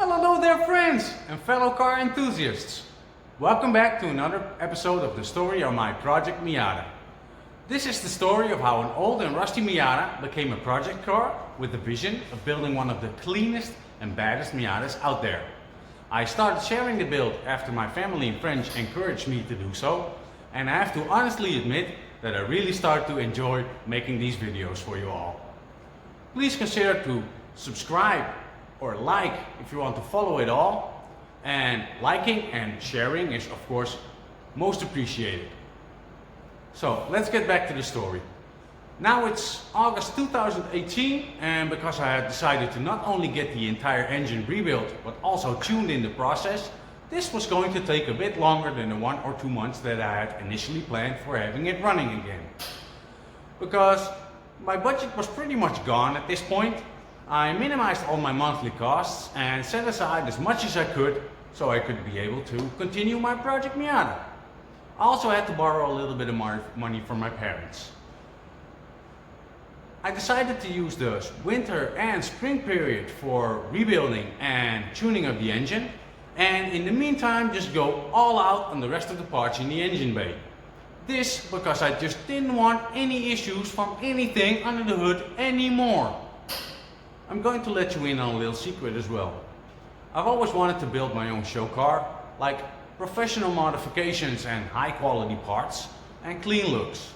Well, hello there, friends and fellow car enthusiasts. Welcome back to another episode of the story of my project Miata. This is the story of how an old and rusty Miata became a project car with the vision of building one of the cleanest and baddest Miatas out there. I started sharing the build after my family and friends encouraged me to do so, and I have to honestly admit that I really started to enjoy making these videos for you all. Please consider to subscribe or like if you want to follow it all, and liking and sharing is of course most appreciated. So let's get back to the story. Now it's August 2018, and because I had decided to not only get the entire engine rebuilt but also tuned in the process, this was going to take a bit longer than the 1 or 2 months that I had initially planned for having it running again. Because my budget was pretty much gone at this point, I minimized all my monthly costs and set aside as much as I could so I could be able to continue my project Miata. I also had to borrow a little bit of money from my parents. I decided to use the winter and spring period for rebuilding and tuning of the engine, and in the meantime just go all out on the rest of the parts in the engine bay. This because I just didn't want any issues from anything under the hood anymore. I'm going to let you in on a little secret as well. I've always wanted to build my own show car, like professional modifications and high quality parts and clean looks.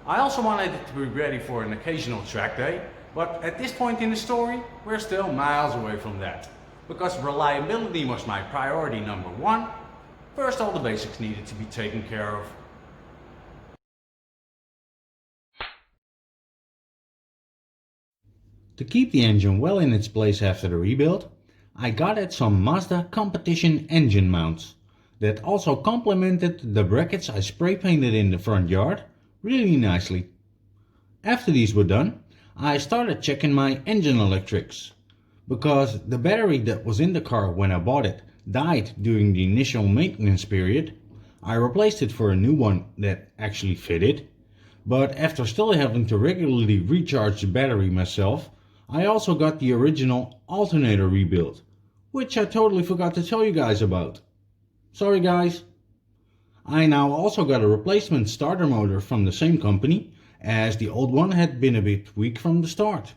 I also wanted it to be ready for an occasional track day, but at this point in the story, we're still miles away from that. Because reliability was my priority number one, first all the basics needed to be taken care of. To keep the engine well in its place after the rebuild, I got at some Mazda competition engine mounts that also complemented the brackets I spray painted in the front yard really nicely. After these were done, I started checking my engine electrics. Because the battery that was in the car when I bought it died during the initial maintenance period, I replaced it for a new one that actually fitted. But after still having to regularly recharge the battery myself, I also got the original alternator rebuilt, which I totally forgot to tell you guys about. Sorry guys. I now also got a replacement starter motor from the same company, as the old one had been a bit weak from the start.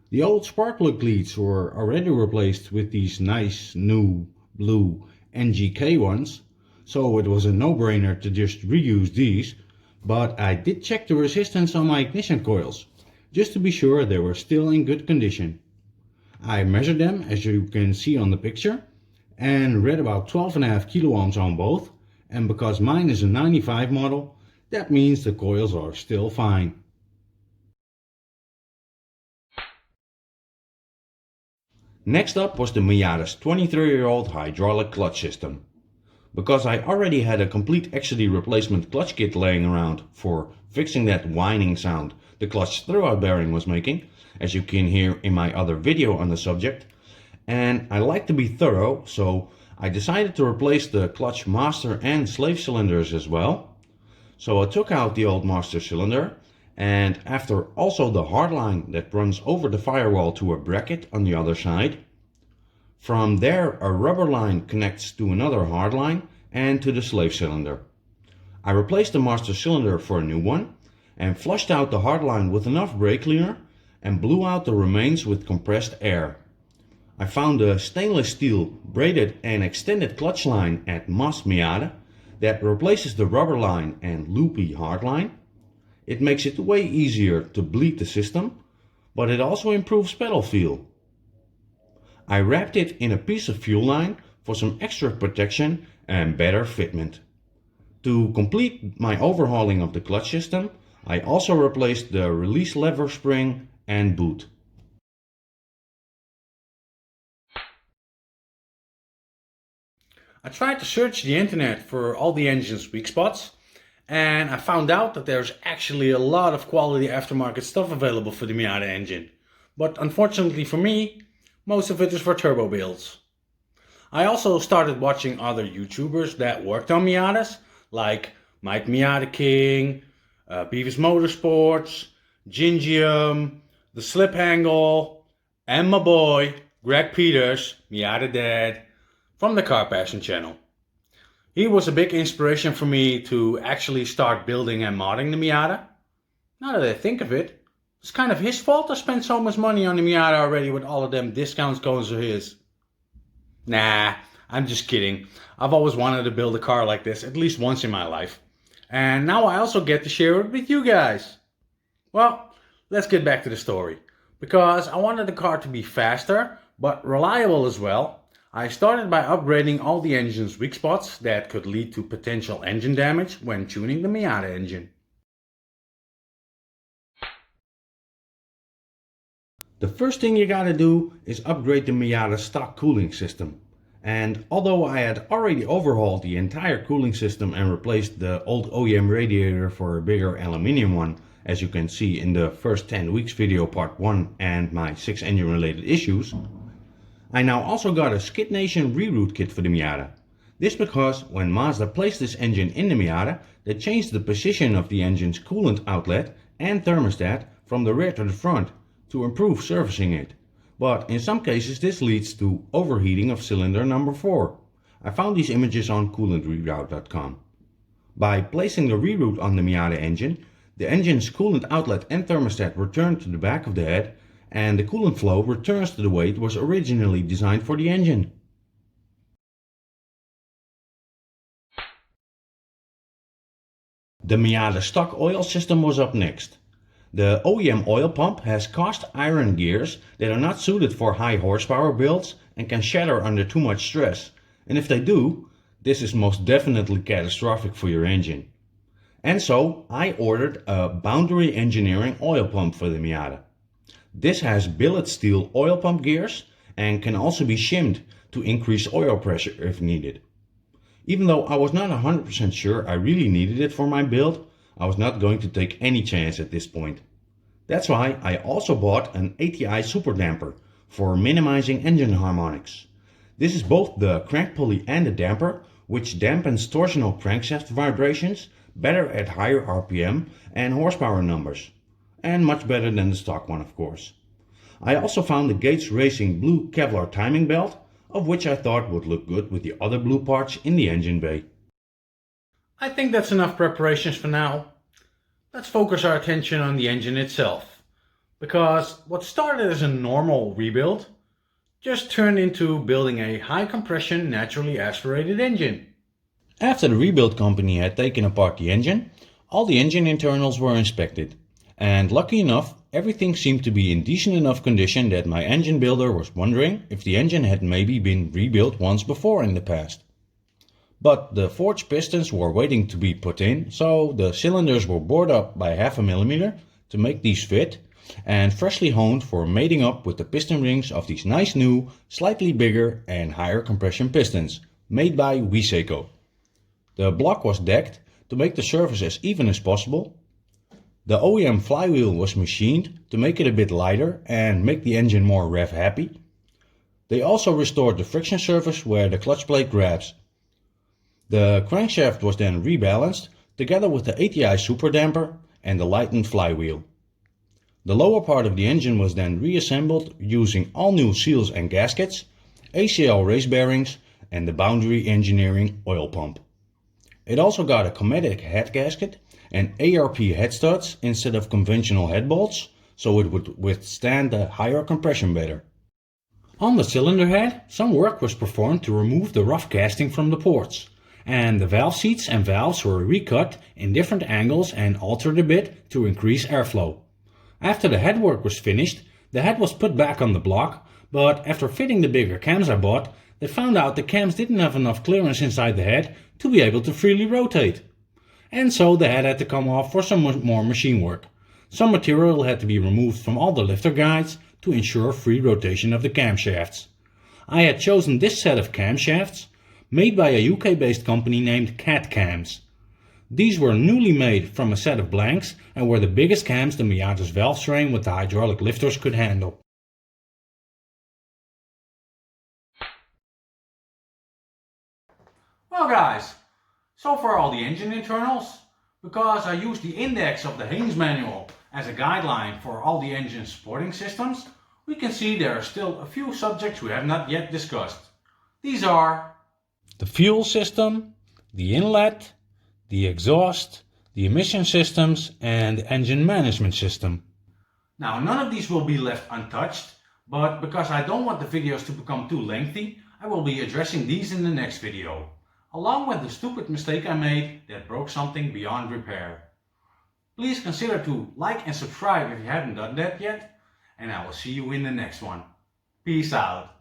The old spark plug leads were already replaced with these nice new blue NGK ones, so it was a no-brainer to just reuse these, but I did check the resistance on my ignition coils, just to be sure they were still in good condition. I measured them as you can see on the picture and read about 12.5 kiloohms on both, and because mine is a 95 model, that means the coils are still fine. Next up was the Miata's 23-year-old hydraulic clutch system. Because I already had a complete XD replacement clutch kit laying around for fixing that whining sound the clutch throwout bearing was making, as you can hear in my other video on the subject, and I like to be thorough, so I decided to replace the clutch master and slave cylinders as well. So I took out the old master cylinder, and after also the hardline that runs over the firewall to a bracket on the other side. From there a rubber line connects to another hardline and to the slave cylinder. I replaced the master cylinder for a new one and flushed out the hardline with enough brake cleaner and blew out the remains with compressed air. I found a stainless steel braided and extended clutch line at Mas Miata that replaces the rubber line and loopy hardline. It makes it way easier to bleed the system, but it also improves pedal feel. I wrapped it in a piece of fuel line for some extra protection and better fitment. To complete my overhauling of the clutch system, I also replaced the release lever spring and boot. I tried to search the internet for all the engine's weak spots, and I found out that there's actually a lot of quality aftermarket stuff available for the Miata engine. But unfortunately for me, most of it is for turbo builds. I also started watching other YouTubers that worked on Miatas, like Mike Miata King, Beavis Motorsports, Gingium, the Slip Angle, and my boy, Greg Peters, Miata Dad, from the Car Passion channel. He was a big inspiration for me to actually start building and modding the Miata. Now that I think of it, it's kind of his fault I spent so much money on the Miata already with all of them discounts going to his. Nah, I'm just kidding. I've always wanted to build a car like this at least once in my life. And now I also get to share it with you guys. Well, let's get back to the story. Because I wanted the car to be faster, but reliable as well, I started by upgrading all the engine's weak spots that could lead to potential engine damage when tuning the Miata engine. The first thing you gotta do is upgrade the Miata stock cooling system. And although I had already overhauled the entire cooling system and replaced the old OEM radiator for a bigger aluminium one, as you can see in the first 10 weeks video part 1 and my 6 engine related issues, I now also got a Skid Nation reroute kit for the Miata. This because when Mazda placed this engine in the Miata, they changed the position of the engine's coolant outlet and thermostat from the rear to the front to improve servicing it. But in some cases this leads to overheating of cylinder number 4. I found these images on coolantreroute.com. By placing the reroute on the Miata engine, the engine's coolant outlet and thermostat return to the back of the head and the coolant flow returns to the way it was originally designed for the engine. The Miata stock oil system was up next. The OEM oil pump has cast iron gears that are not suited for high horsepower builds and can shatter under too much stress, and if they do, this is most definitely catastrophic for your engine. And so I ordered a Boundary Engineering oil pump for the Miata. This has billet steel oil pump gears and can also be shimmed to increase oil pressure if needed. Even though I was not 100% sure I really needed it for my build, I was not going to take any chance at this point. That's why I also bought an ATI super damper for minimizing engine harmonics. This is both the crank pulley and the damper, which dampens torsional crankshaft vibrations better at higher RPM and horsepower numbers, and much better than the stock one, of course. I also found the Gates Racing blue Kevlar timing belt, of which I thought would look good with the other blue parts in the engine bay. I think that's enough preparations for now. Let's focus our attention on the engine itself, because what started as a normal rebuild just turned into building a high compression naturally aspirated engine. After the rebuild company had taken apart the engine, all the engine internals were inspected, and lucky enough everything seemed to be in decent enough condition that my engine builder was wondering if the engine had maybe been rebuilt once before in the past. But the forged pistons were waiting to be put in, so the cylinders were bored up by 0.5 mm to make these fit, and freshly honed for mating up with the piston rings of these nice new, slightly bigger and higher compression pistons, made by Wiseco. The block was decked to make the surface as even as possible. The OEM flywheel was machined to make it a bit lighter and make the engine more rev happy. They also restored the friction surface where the clutch plate grabs. The crankshaft was then rebalanced together with the ATI super damper and the lightened flywheel. The lower part of the engine was then reassembled using all new seals and gaskets, ACL race bearings and the Boundary Engineering oil pump. It also got a Cometic head gasket and ARP head studs instead of conventional head bolts, so it would withstand the higher compression better. On the cylinder head, some work was performed to remove the rough casting from the ports, and the valve seats and valves were recut in different angles and altered a bit to increase airflow. After the head work was finished, the head was put back on the block, but after fitting the bigger cams I bought, they found out the cams didn't have enough clearance inside the head to be able to freely rotate. And so the head had to come off for some more machine work. Some material had to be removed from all the lifter guides to ensure free rotation of the camshafts. I had chosen this set of camshafts, made by a UK-based company named Cat Cams. These were newly made from a set of blanks and were the biggest cams the Miata's valve train with the hydraulic lifters could handle. Well guys, so far all the engine internals, because I used the index of the Haynes manual as a guideline for all the engine supporting systems, we can see there are still a few subjects we have not yet discussed. These are the fuel system, the inlet, the exhaust, the emission systems, and the engine management system. Now, none of these will be left untouched, but because I don't want the videos to become too lengthy, I will be addressing these in the next video, along with the stupid mistake I made that broke something beyond repair. Please consider to like and subscribe if you haven't done that yet, and I will see you in the next one. Peace out.